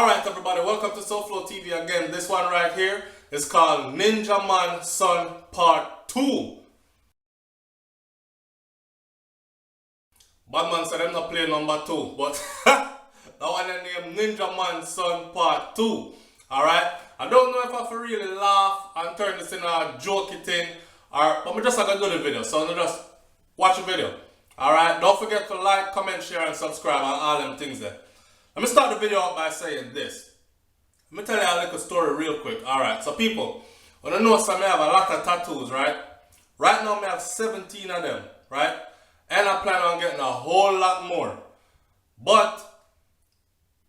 Alright everybody, welcome to SouFLoTV again. This one right here is called Ninja Man Son Part 2. Batman said I'm not playing number 2, but that one named Ninja Man Son Part 2. Alright? I don't know if I can really laugh and turn this in a jokey thing, but I'm just gonna do the video, so I'm just watch the video. Alright? Don't forget to like, comment, share, and subscribe and all them things there. Let me start the video out by saying this. Let me tell you a little story real quick. Alright, so people, when I know some I have a lot of tattoos, right? Right now I have 17 of them, right? And I plan on getting a whole lot more. But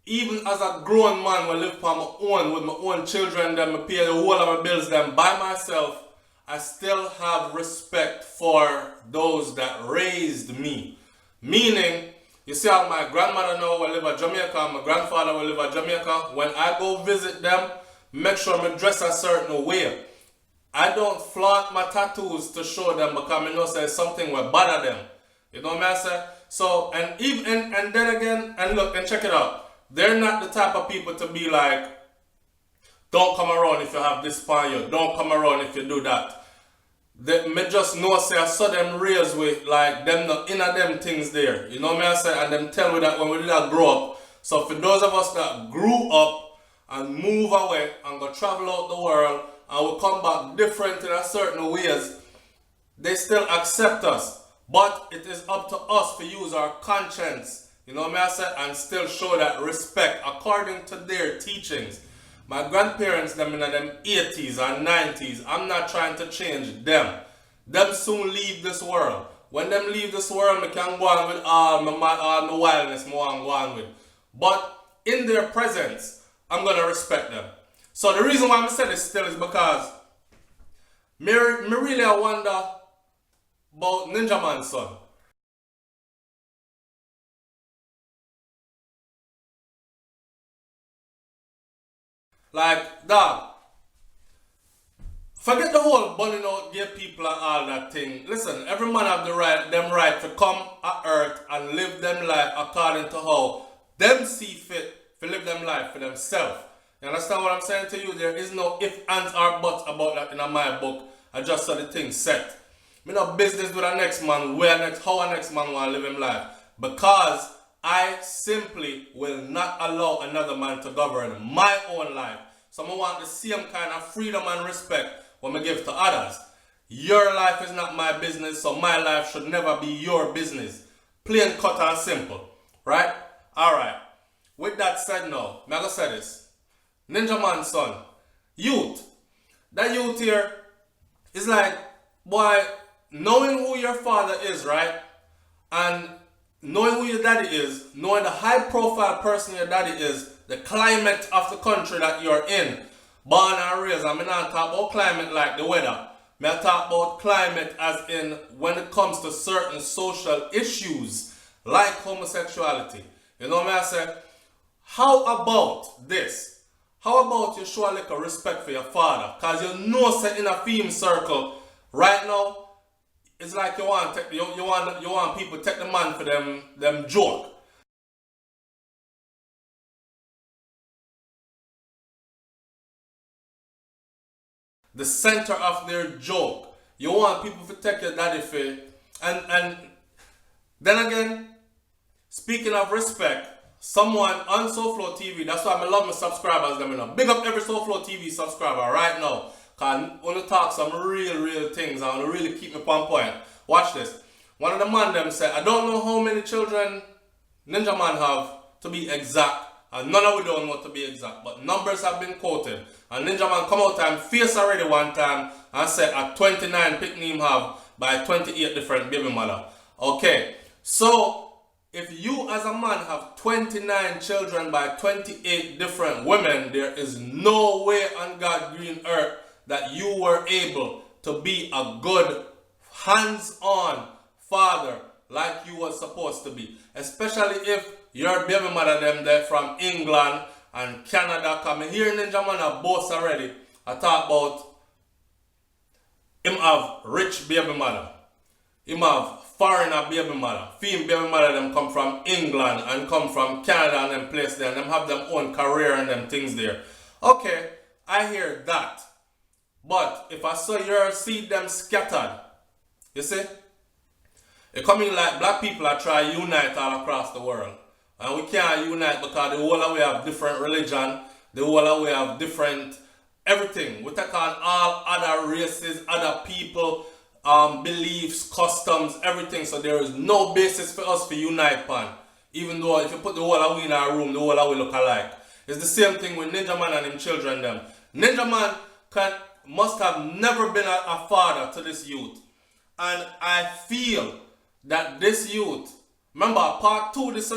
even as a grown man, when I live on my own, with my own children, then I pay the whole of my bills them by myself, I still have respect for those that raised me. Meaning, you see how my grandmother now will live in Jamaica, my grandfather will live in Jamaica. When I go visit them, make sure I dress a certain way. I don't flaunt my tattoos to show them because I know say something will bother them. You know what I say? So, and even and then again, and look and check it out. They're not the type of people to be like, don't come around if you have this on you. Don't come around if you do that. Me just know say I saw them raised with like them not inner them things there. You know what I say? And them tell me that when we did not grow up. So for those of us that grew up and move away and go travel out the world and we come back different in a certain ways, they still accept us. But it is up to us to use our conscience, you know what I say, and still show that respect according to their teachings. My grandparents, them in them 80s and 90s, I'm not trying to change them. Them soon leave this world. When them leave this world, I can go on with all my wildness I want to go on with. But in their presence, I'm going to respect them. So the reason why I say this still is because me really I wonder about Ninja Man's son. Like, dog, forget the whole burning out gay people and all that thing. Listen, every man have the right, them right to come at earth and live them life according to how them see fit to live them life for themselves. You understand what I'm saying to you? There is no if, ands, or buts about that in my book. I just saw the thing set. Me no business with a next man, how a next man want to live him life. Because I simply will not allow another man to govern my own life. So I want the same kind of freedom and respect when I give to others. Your life is not my business, so my life should never be your business. Plain, cut and simple. Right? Alright. With that said now, I'm going to say this. Ninja Man's son, youth. That youth here is like, boy, knowing who your father is, right? And knowing who your daddy is, knowing the high profile person your daddy is, the climate of the country that you're in, born and raised. I mean, I talk about climate like the weather. I talk about climate as in when it comes to certain social issues like homosexuality. You know what I say? How about this? How about you show a little respect for your father? Because you know say in a theme circle right now, it's like you want people to take the man for them joke. The center of their joke. You want people to take your daddy for. And then again, speaking of respect, someone on SouFLoTV, that's why I love my subscribers. Big up every SouFLoTV subscriber right now. Because I want to talk some real things. I want to really keep me on point. Watch this. One of the man them said, I don't know how many children Ninja Man have to be exact. And none of we don't know to be exact. But numbers have been quoted. And Ninja Man come out and face already one time and said at 29 pick him have by 28 different baby mother. Okay. So if you as a man have 29 children by 28 different women, there is no way on God's green earth that you were able to be a good hands-on father like you were supposed to be. Especially if your baby mother them there from England and Canada coming here. Ninja Man have both already. I talk about him have rich baby mother. Him have foreigner baby mother. Female baby mother them come from England and come from Canada and them place there and them have them own career and them things there. Okay, I hear that. But if I saw your see them scattered, you see? It coming like black people are trying to unite all across the world. And we can't unite because the whole of we have different religion, the whole of we have different everything. We take on all other races, other people, beliefs, customs, everything. So there is no basis for us to unite pan. Even though if you put the whole of we in our room, the whole of we look alike. It's the same thing with Ninja Man and him children them. Ninja Man must have never been a father to this youth. And I feel that this youth, remember part 2 this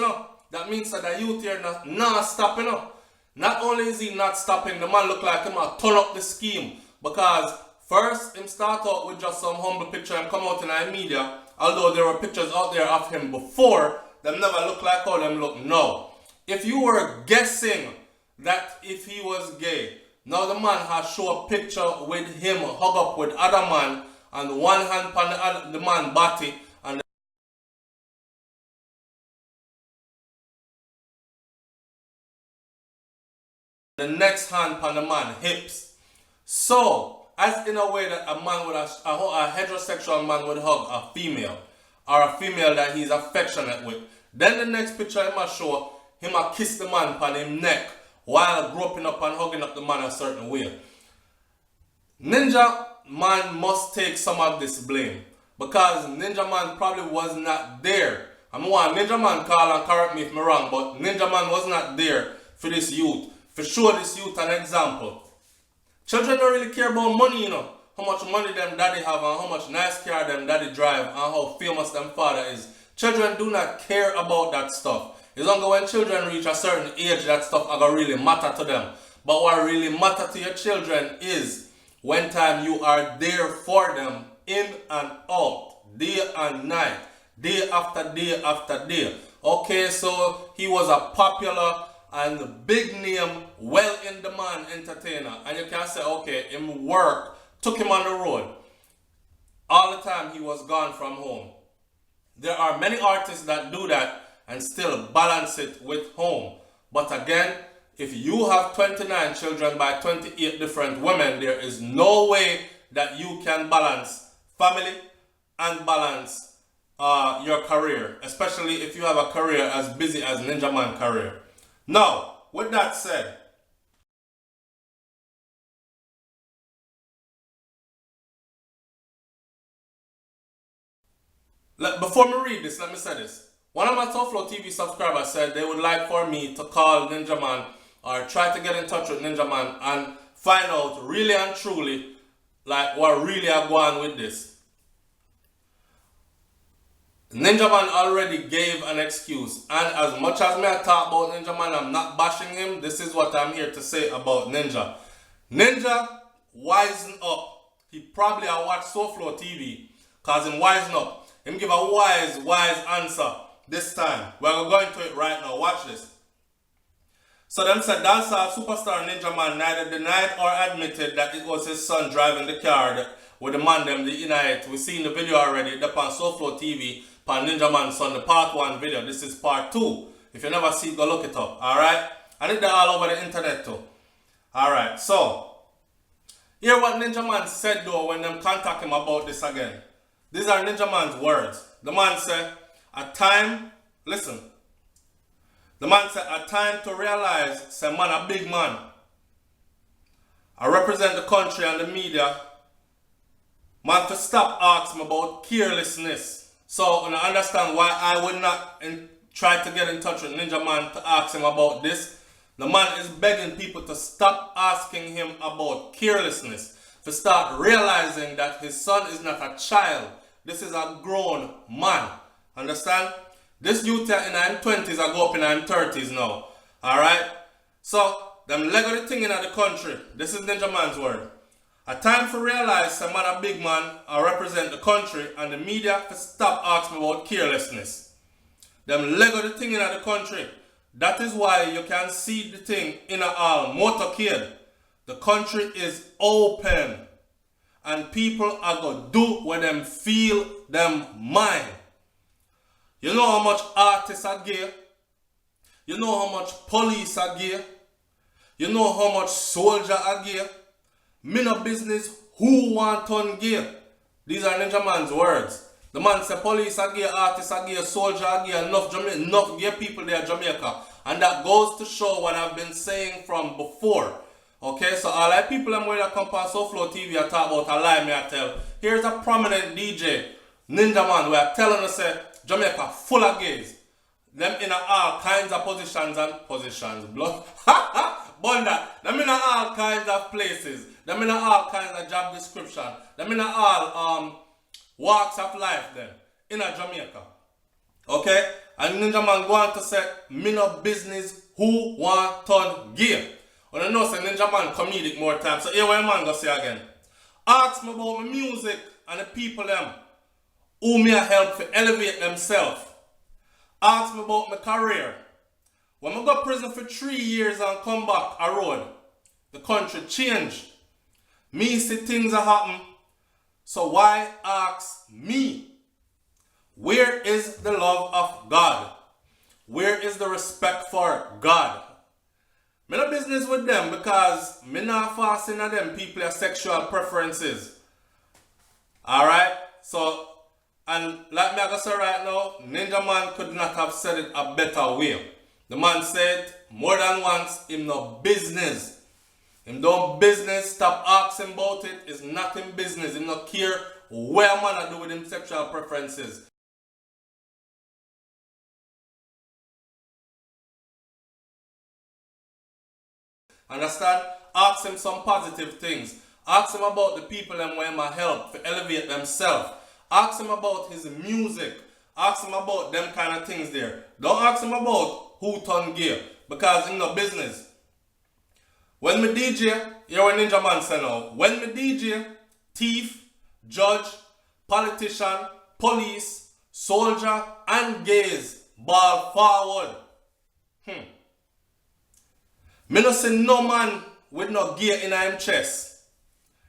that means that the youth here not stopping up. Not only is he not stopping, the man look like him a turn up the scheme. Because first him start out with just some humble picture and come out in the media. Although there were pictures out there of him before, them never look like how them look now. If you were guessing that if he was gay, now the man has show a picture with him hug up with other man and one hand on the man body and the next hand on the man hips. So, as in a way that a man would a heterosexual man would hug a female or a female that he's affectionate with. Then the next picture he must show him a kiss the man on his neck while groping up and hugging up the man a certain way. Ninja Man must take some of this blame because Ninja Man probably was not there. I want Ninja Man call and correct me if I'm wrong, but Ninja Man was not there for this youth, for show this youth an example. Children don't really care about money, you know. How much money them daddy have and how much nice car them daddy drive and how famous them father is. Children do not care about that stuff. It's only when children reach a certain age that stuff are going to really matter to them. But what really matters to your children is when time you are there for them in and out, day and night, day after day after day. Okay, so he was a popular and big name, well in demand entertainer. And you can say, okay, him work took him on the road. All the time he was gone from home. There are many artists that do that and still balance it with home. But again, if you have 29 children by 28 different women, there is no way that you can balance family and balance your career, especially if you have a career as busy as Ninja Man career. Now, with that said, before me read this, let me say this. One of my SouFLoTV subscribers said they would like for me to call Ninja Man or try to get in touch with Ninja Man and find out really and truly like what really are going on with this. Ninja Man already gave an excuse, and as much as me I talk about Ninja Man, I'm not bashing him. This is what I'm here to say about Ninja. Ninja wisen up. He probably a watch SouFLoTV cause him wisen up. Him give a wise answer this time. We're going to it right now. Watch this. So them said dancehall superstar Ninja Man neither denied or admitted that it was his son driving the car with the man them the night. We seen the video already. Up on SouFLoTV, on Ninja Man's son, the part 1 video. This is part 2. If you never see it, go look it up. Alright? And it's all over the internet too. Alright, so hear what Ninja Man said though when them contact him about this again. These are Ninja Man's words. The man said, a time, listen. The man said, a time to realize, say man a big man. I represent the country and the media. Man to stop asking about carelessness. So, when I understand why I would not try to get in touch with Ninja Man to ask him about this. The man is begging people to stop asking him about carelessness. To start realizing that his son is not a child. This is a grown man. Understand? This youth in his 20s are go up in his 30s now. Alright? So, them leg of the thing in the country. This is Ninja Man's word. A time for realize some man a big man I represent the country and the media to stop asking about carelessness. Them leg of the thing in the country. That is why you can see the thing in a motorcade. The country is open. And people are going to do what them feel them mind. You know how much artists are gay? You know how much police are gay? You know how much soldier are gay? Me no business who want turn gay. These are Ninja Man's words. The man said police are gay, artists are gay, soldier are gay, enough gay people there in Jamaica. And that goes to show what I've been saying from before. Okay, so all like people I'm going to come past SouFLoTV and talk about a lie me I tell. Here's a prominent DJ, Ninja Man, where I telling us that Jamaica full of gays. Them in all kinds of positions, blood. Bunda, them in all kinds of places. Them in all kinds of job description. Them in all walks of life then. In a Jamaica. Okay? And Ninja Man go on to say, me no business who want turn gay. And I know say Ninja Man comedic more time. So here what man go say again. Ask me about my music and the people them who me help to elevate themselves. Ask me about my career. When I go to prison for 3 years and come back a road, the country changed. Me see things are happen. So why ask me? Where is the love of God? Where is the respect for God? Me no business with them because me not fasting at them people's sexual preferences. Alright? So, and like me I say right now, Ninja Man could not have said it a better way. The man said more than once, him no business. Him don't business, stop asking about it. It's not him business. Him not care where man do with him sexual preferences. Understand? Ask him some positive things. Ask him about the people and where my help to elevate themselves. Ask him about his music. Ask him about them kind of things there. Don't ask him about who turn gay because in no business. When me DJ, hear what Ninja Man say now. When me DJ, thief, judge, politician, police, soldier, and gays ball forward. Me no see no man with no gay in him chest.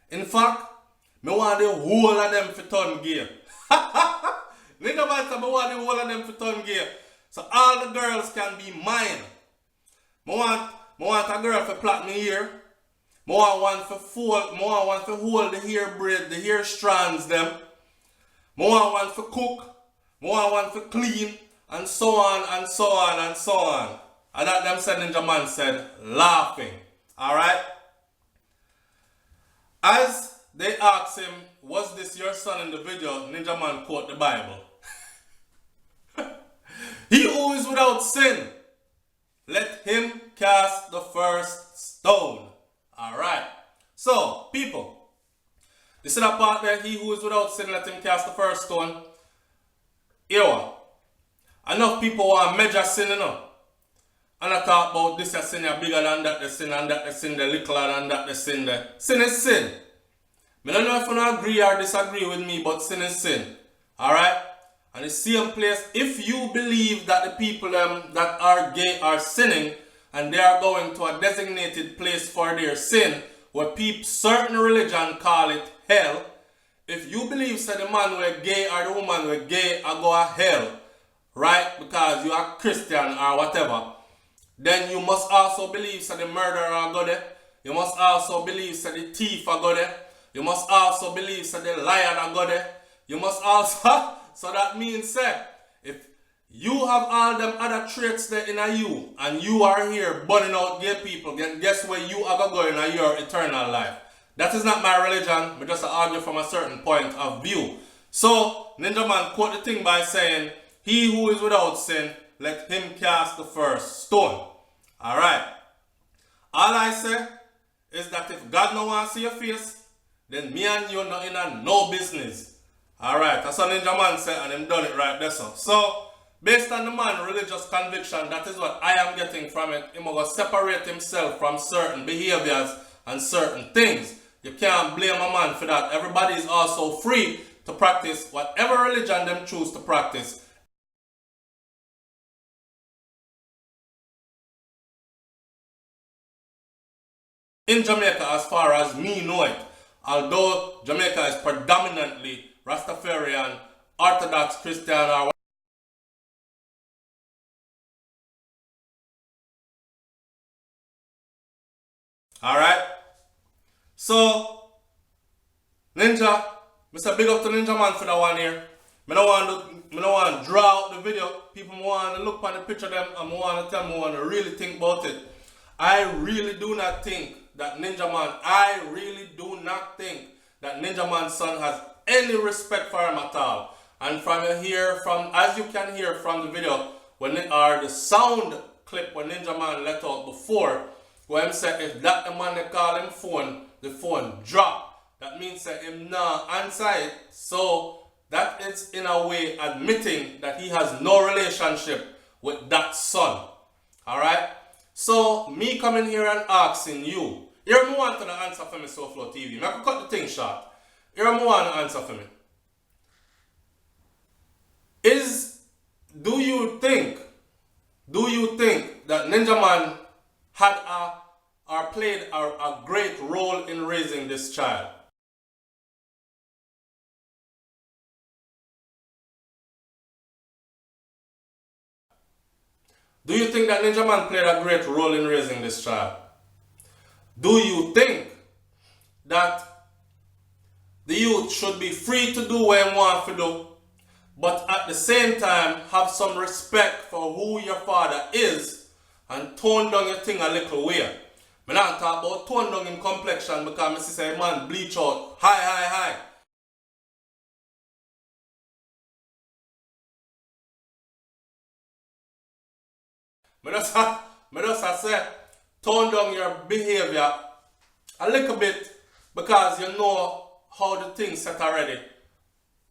In fact, me want the whole of them for turn gay. Nigga man say me want the whole of them for turn gay. So all the girls can be mine. Me want a girl for plait me hair. Me want one for hold the hair braid, the hair strands them. Me want one for cook. Me want one for clean. And so on and so on and so on. And that them said Ninja Man said, laughing. Alright? As they asked him, was this your son in the video? Ninja Man quote the Bible. He who is without sin, let him cast the first stone. Alright. So, people, you see that part there? He who is without sin, let him cast the first stone. Here what? Enough people want to measure sin, you know. And I talk about this sin is bigger than that, the sin, and that the sin, the littler than that, the sin there. Sin is sin. I don't know if you agree or disagree with me, but sin is sin. Alright? And the same place, if you believe that the people that are gay are sinning, and they are going to a designated place for their sin, where certain religion call it hell, if you believe that the man were gay or the woman were gay are go to hell, right, because you are Christian or whatever, then you must also believe that the murderer are go there. You must also believe that the thief are go there. You must also believe that the liar are go there. You must also, so that means that if you have all them other traits there in you, and you are here burning out gay people, then guess where you are going in your eternal life. That is not my religion, but just to argue from a certain point of view. So, Ninja Man quote the thing by saying, he who is without sin, let him cast the first stone. Alright. All I say is that if God no want to see your face, then me and you not in a no business. Alright, that's what Ninja Man said and him done it right there. So, based on the man's religious conviction, that is what I am getting from it. He must separate himself from certain behaviors and certain things. You can't blame a man for that. Everybody is also free to practice whatever religion them choose to practice. In Jamaica, as far as me know it, although Jamaica is predominantly Rastafarian, Orthodox Christian or Alright? So, Ninja, Mr. Big up to Ninja Man for that one here. I don't want to draw out the video. People want to look on the picture of them and want to tell me want to really think about it. I really do not think that Ninja Man's son has any respect for him at all. And as you can hear from the video, the sound clip when Ninja Man let out before, where him said if that the man they call him phone, the phone drop. That means that him not answer it. So that is in a way admitting that he has no relationship with that son. Alright? So me coming here and asking you, here I want to answer for me, SouFLoTV. I can cut the thing short. Here I want to answer for me. Do you think that Ninja Man had played a great role in raising this child? Do you think that Ninja Man played a great role in raising this child? Do you think that the youth should be free to do what he wants to do, but at the same time have some respect for who your father is and tone down your thing a little way? I'm not talking about tone down in complexion because I say man bleach out high. I just say tone down your behavior a little bit because you know how the things set already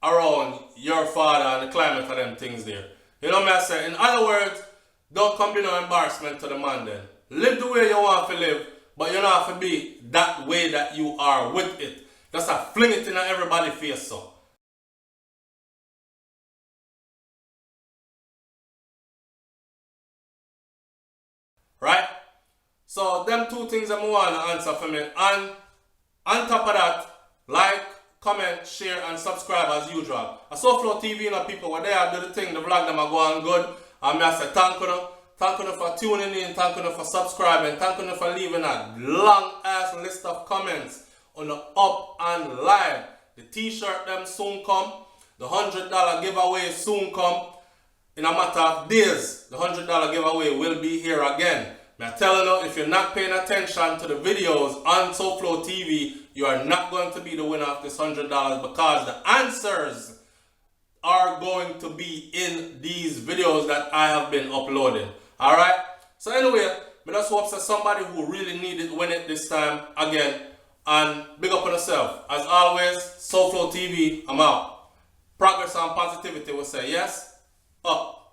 around your father and the climate of them things there. You know what I say? In other words, don't come be no embarrassment to the man then. Live the way you want to live, but you don't have to be that way that you are with it. Just a fling it in everybody's face so. Right? So them two things I want to answer for me. And on top of that, like, comment, share, and subscribe as usual. I SouFLoTV, you know, people, where they are do the thing, the vlog them are going good. And I say thank you. Thank you for tuning in, thank you for subscribing, thank you for leaving a long ass list of comments on the up and live. The t-shirt them soon come. The $100 giveaway soon come. In a matter of days, the $100 giveaway will be here again. I'm telling you, if you're not paying attention to the videos on SouFLoTV, you are not going to be the winner of this $100 because the answers are going to be in these videos that I have been uploading. Alright? So anyway, I just hope that somebody who really needed win it this time again. And big up on yourself. As always, SouFLoTV, I'm out. Progress and positivity will say yes. Up.